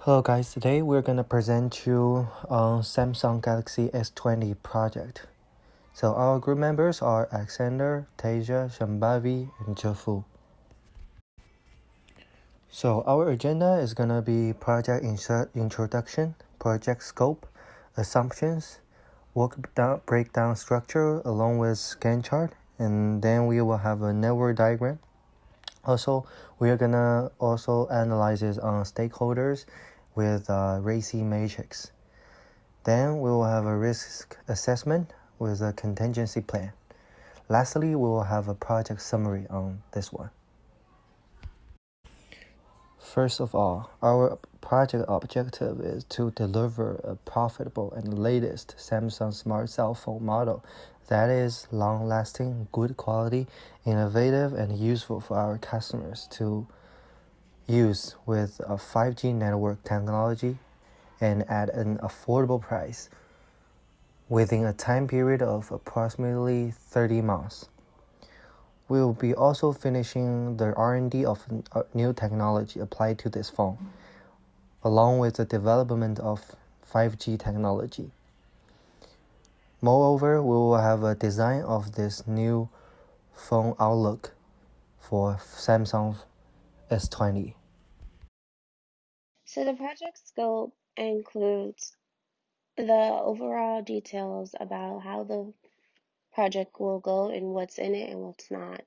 Hello guys, today we're gonna present you Samsung Galaxy S20 project. So our group members are Alexander, Tasia, Shambhavi, and Jafu. So our agenda is gonna be project introduction, project scope, assumptions, breakdown structure along with scan chart, and then we will have a network diagram. Also, we are gonna also analyze it on stakeholders with RACI matrix. Then we will have a risk assessment with a contingency plan. Lastly, we will have a project summary on this one. First of all, our project objective is to deliver a profitable and latest Samsung smart cell phone model that is long-lasting, good quality, innovative, and useful for our customers to use with a 5G network technology and at an affordable price within a time period of approximately 30 months. We will be also finishing the R&D of new technology applied to this phone, along with the development of 5G technology. Moreover, we will have a design of this new phone outlook for Samsung S20. So the project scope includes the overall details about how the project will go and what's in it and what's not.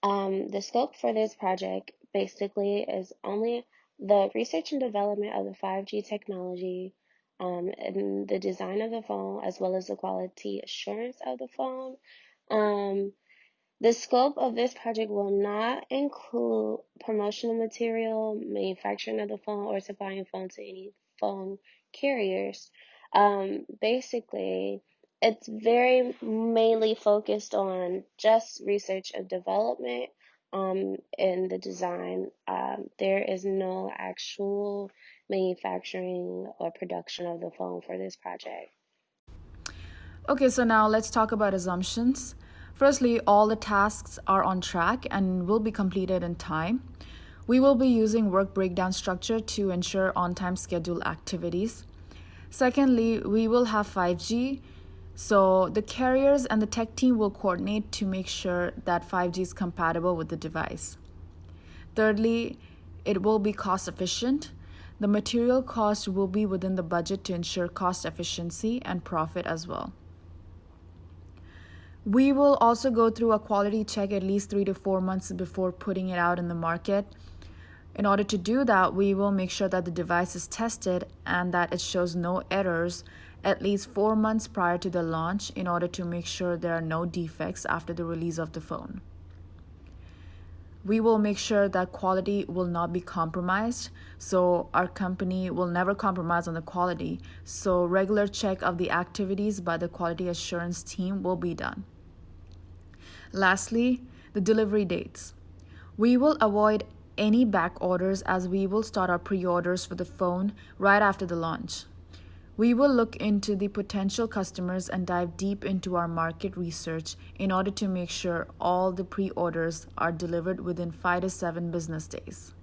The scope for this project basically is only the research and development of the 5G technology, and the design of the phone, as well as the quality assurance of the phone. The scope of this project will not include promotional material, manufacturing of the phone, or supplying phone to any phone carriers. Basically, it's very mainly focused on just research and development in the design. There is no actual manufacturing or production of the phone for this project. Okay, so now let's talk about assumptions. Firstly, all the tasks are on track and will be completed in time. We will be using work breakdown structure to ensure on-time schedule activities. Secondly, we will have 5G, so the carriers and the tech team will coordinate to make sure that 5G is compatible with the device. Thirdly, it will be cost efficient. The material cost will be within the budget to ensure cost efficiency and profit as well. We will also go through a quality check at least 3 to 4 months before putting it out in the market. In order to do that, we will make sure that the device is tested and that it shows no errors at least 4 months prior to the launch in order to make sure there are no defects after the release of the phone. We will make sure that quality will not be compromised, so our company will never compromise on the quality, so regular check of the activities by the quality assurance team will be done. Lastly, the delivery dates. We will avoid any back orders as we will start our pre-orders for the phone right after the launch. We will look into the potential customers and dive deep into our market research in order to make sure all the pre-orders are delivered within 5 to 7 business days.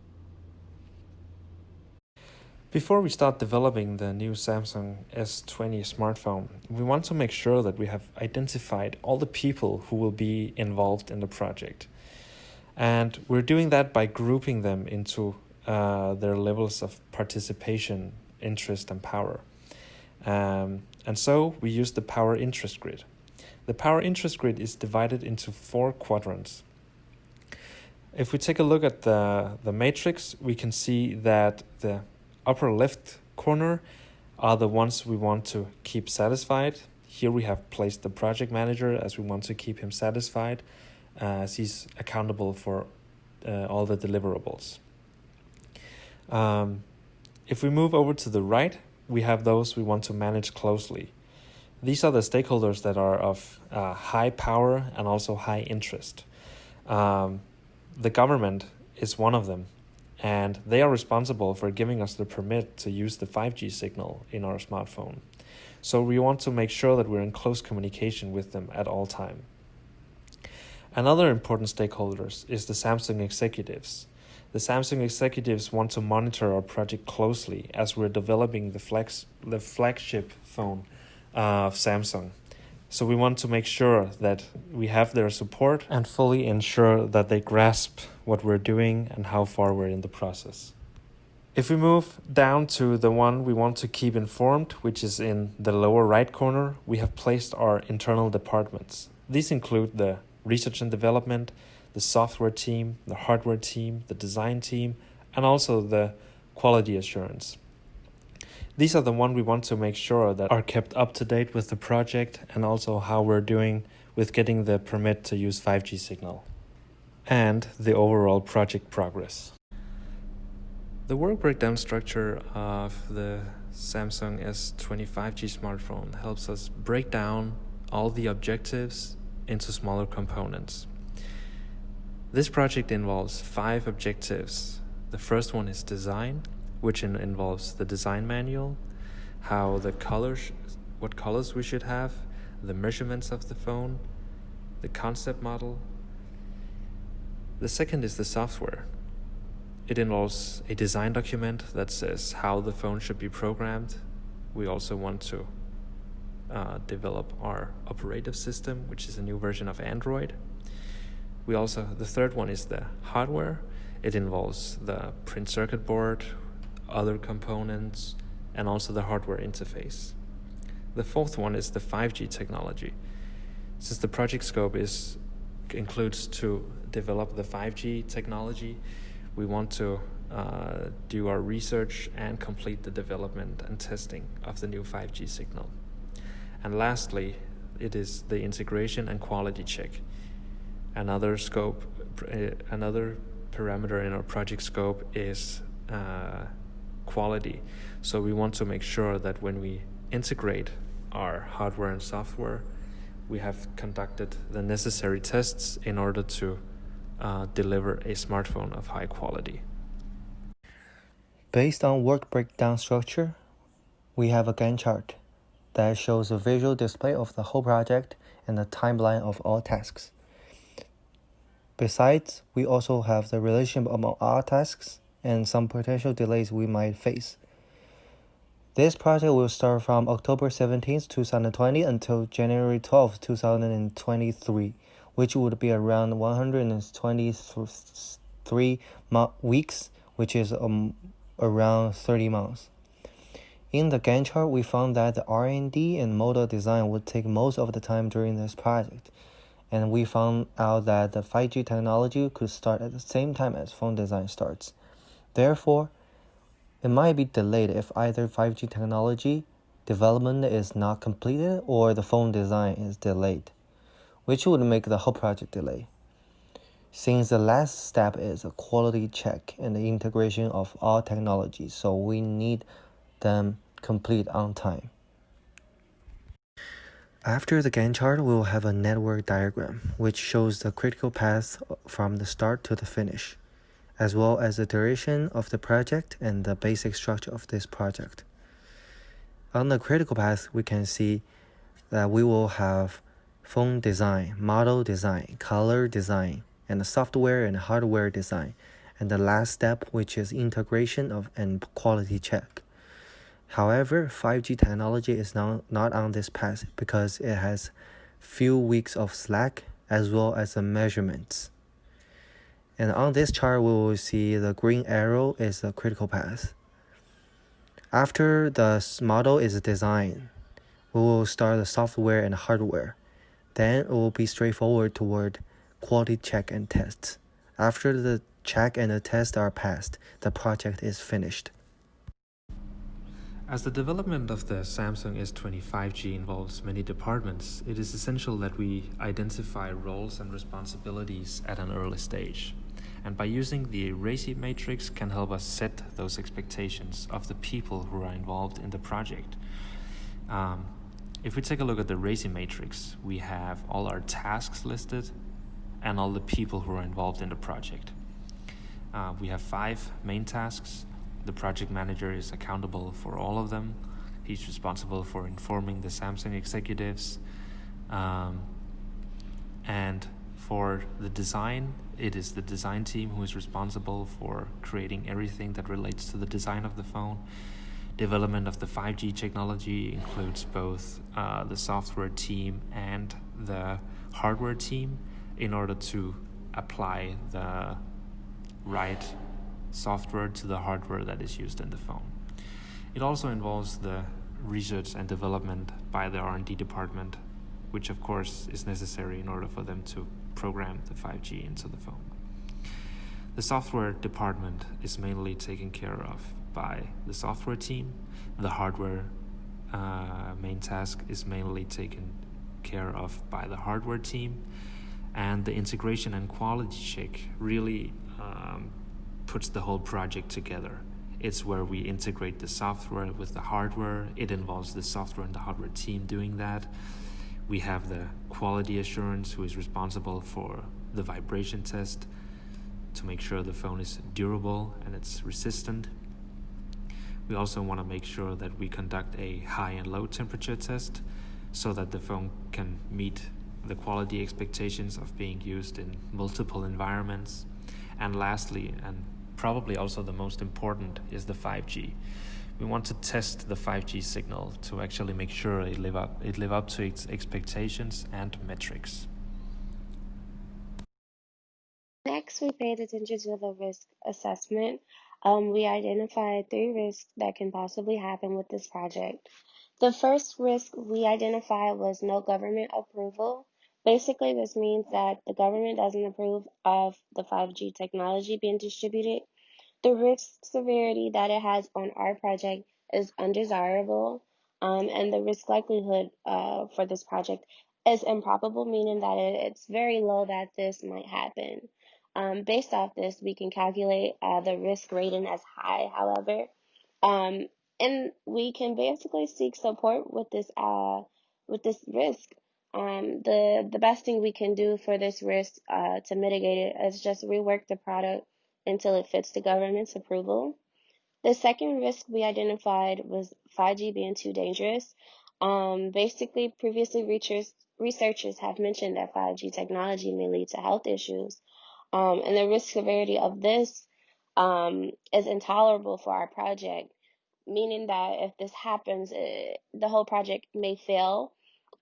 Before we start developing the new Samsung S20 smartphone, we want to make sure that we have identified all the people who will be involved in the project. And we're doing that by grouping them into their levels of participation, interest, and power. And so we use the power interest grid. The power interest grid is divided into 4 quadrants. If we take a look at the matrix, we can see that the upper left corner are the ones we want to keep satisfied. Here we have placed the project manager as we want to keep him satisfied, as he's accountable for all the deliverables. If we move over to the right, we have those we want to manage closely. These are the stakeholders that are of high power and also high interest. The government is one of them, and they are responsible for giving us the permit to use the 5G signal in our smartphone. So we want to make sure that we're in close communication with them at all time. Another important stakeholders is the Samsung executives. The Samsung executives want to monitor our project closely as we're developing the flagship phone of Samsung. So we want to make sure that we have their support and fully ensure that they grasp what we're doing and how far we're in the process. If we move down to the one we want to keep informed, which is in the lower right corner, we have placed our internal departments. These include the research and development, the software team, the hardware team, the design team, and also the quality assurance. These are the ones we want to make sure that are kept up to date with the project and also how we're doing with getting the permit to use 5G signal and the overall project progress. The work breakdown structure of the Samsung S20 5G smartphone helps us break down all the objectives into smaller components. This project involves 5 objectives. The first one is design, which involves the design manual, how the colors, what colors we should have, the measurements of the phone, the concept model. The second is the software. It involves a design document that says how the phone should be programmed. We also want to develop our operating system, which is a new version of Android. The third one is the hardware. It involves the print circuit board, other components, and also the hardware interface. The fourth one is the 5G technology. Since the project scope includes to develop the 5G technology, we want to do our research and complete the development and testing of the new 5G signal. And lastly, it is the integration and quality check. Another parameter in our project scope is quality. So we want to make sure that when we integrate our hardware and software, we have conducted the necessary tests in order to deliver a smartphone of high quality. Based on work breakdown structure, we have a Gantt chart that shows a visual display of the whole project and the timeline of all tasks. Besides, we also have the relationship among all tasks and some potential delays we might face. This project will start from October 17, 2020 until January 12, 2023, which would be around 123 weeks, which is around 30 months. In the Gantt chart, we found that the R&D and model design would take most of the time during this project, and we found out that the 5G technology could start at the same time as phone design starts. Therefore, it might be delayed if either 5G technology development is not completed or the phone design is delayed, which would make the whole project delay. Since the last step is a quality check and the integration of all technologies, so we need them complete on time. After the Gantt chart, we will have a network diagram, which shows the critical path from the start to the finish, as well as the duration of the project and the basic structure of this project. On the critical path, we can see that we will have phone design, model design, color design, and the software and hardware design, and the last step, which is integration of and quality check. However, 5G technology is not on this path because it has few weeks of slack as well as the measurements. And on this chart, we will see the green arrow is the critical path. After the model is designed, we will start the software and hardware. Then it will be straightforward toward quality check and tests. After the check and the test are passed, the project is finished. As the development of the Samsung S20 5G involves many departments, it is essential that we identify roles and responsibilities at an early stage. And by using the RACI matrix can help us set those expectations of the people who are involved in the project. If we take a look at the RACI matrix, we have all our tasks listed and all the people who are involved in the project. We have 5 main tasks. The project manager is accountable for all of them. He's responsible for informing the Samsung executives. And for the design, it is the design team who is responsible for creating everything that relates to the design of the phone. Development of the 5G technology includes both the software team and the hardware team in order to apply the right software to the hardware that is used in the phone. It also involves the research and development by the R&D department, which of course is necessary in order for them to program the 5G into the phone. The software department is mainly taken care of by the software team. The hardware main task is mainly taken care of by the hardware team. And the integration and quality check really puts the whole project together. It's where we integrate the software with the hardware. It involves the software and the hardware team doing that. We have the quality assurance who is responsible for the vibration test to make sure the phone is durable and it's resistant. We also want to make sure that we conduct a high and low temperature test so that the phone can meet the quality expectations of being used in multiple environments. And lastly, and probably also the most important, is the 5G. We want to test the 5G signal to actually make sure it live up to its expectations and metrics. Next, we paid attention to the risk assessment. We identified 3 risks that can possibly happen with this project. The first risk we identified was no government approval. Basically, this means that the government doesn't approve of the 5G technology being distributed. The risk severity that it has on our project is undesirable, and the risk likelihood for this project is improbable, meaning that it's very low that this might happen. Based off this, we can calculate the risk rating as high, however, and we can basically seek support with this risk. The best thing we can do for this risk to mitigate it is just rework the product until it fits the government's approval. The second risk we identified was 5G being too dangerous. Basically, previously researchers have mentioned that 5G technology may lead to health issues, and the risk severity of this is intolerable for our project, meaning that if this happens, the whole project may fail.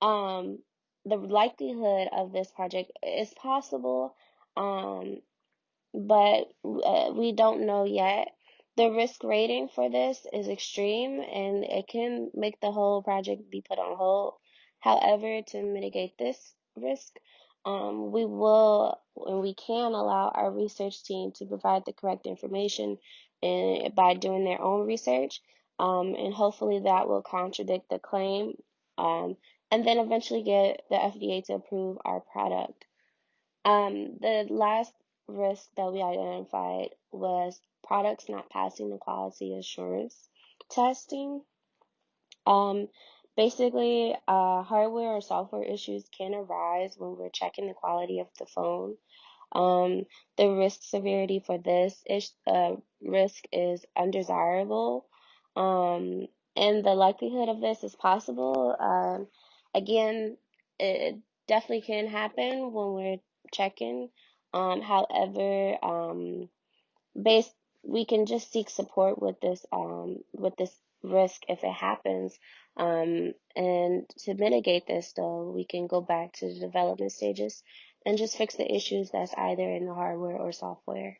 The likelihood of this project is possible, but we don't know yet. The risk rating for this is extreme, and it can make the whole project be put on hold. However, to mitigate this risk, we will and we can allow our research team to provide the correct information by doing their own research, and hopefully that will contradict the claim, and then eventually get the FDA to approve our product. The last risk that we identified was products not passing the quality assurance testing. Basically, hardware or software issues can arise when we're checking the quality of the phone. The risk severity for this risk is undesirable, and the likelihood of this is possible. Again, it definitely can happen when we're checking. However, we can just seek support with this risk if it happens. And to mitigate this, though, we can go back to the development stages and just fix the issues that's either in the hardware or software.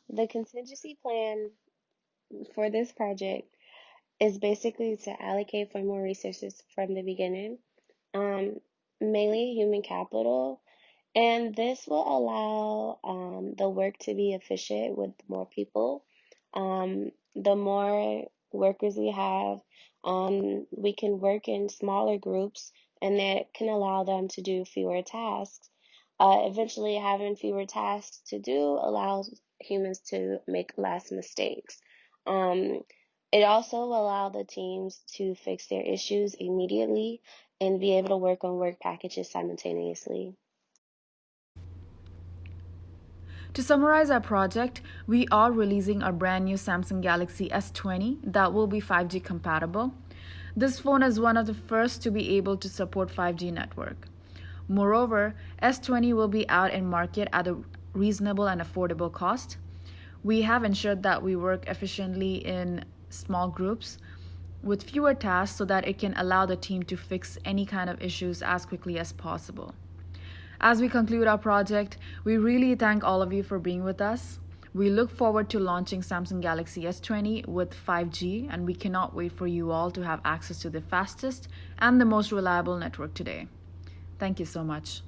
The contingency plan for this project is basically to allocate for more resources from the beginning, mainly human capital, and this will allow the work to be efficient with more people. The more workers we have, we can work in smaller groups, and that can allow them to do fewer tasks. Eventually, having fewer tasks to do allows humans to make less mistakes. It also allows the teams to fix their issues immediately and be able to work on work packages simultaneously. To summarize our project, we are releasing our brand new Samsung Galaxy S20 that will be 5G compatible. This phone is one of the first to be able to support 5G network. Moreover, S20 will be out in market at a reasonable and affordable cost. We have ensured that we work efficiently in small groups with fewer tasks so that it can allow the team to fix any kind of issues as quickly as possible. As we conclude our project, we really thank all of you for being with us. We look forward to launching Samsung Galaxy S20 with 5G, and we cannot wait for you all to have access to the fastest and the most reliable network today. Thank you so much.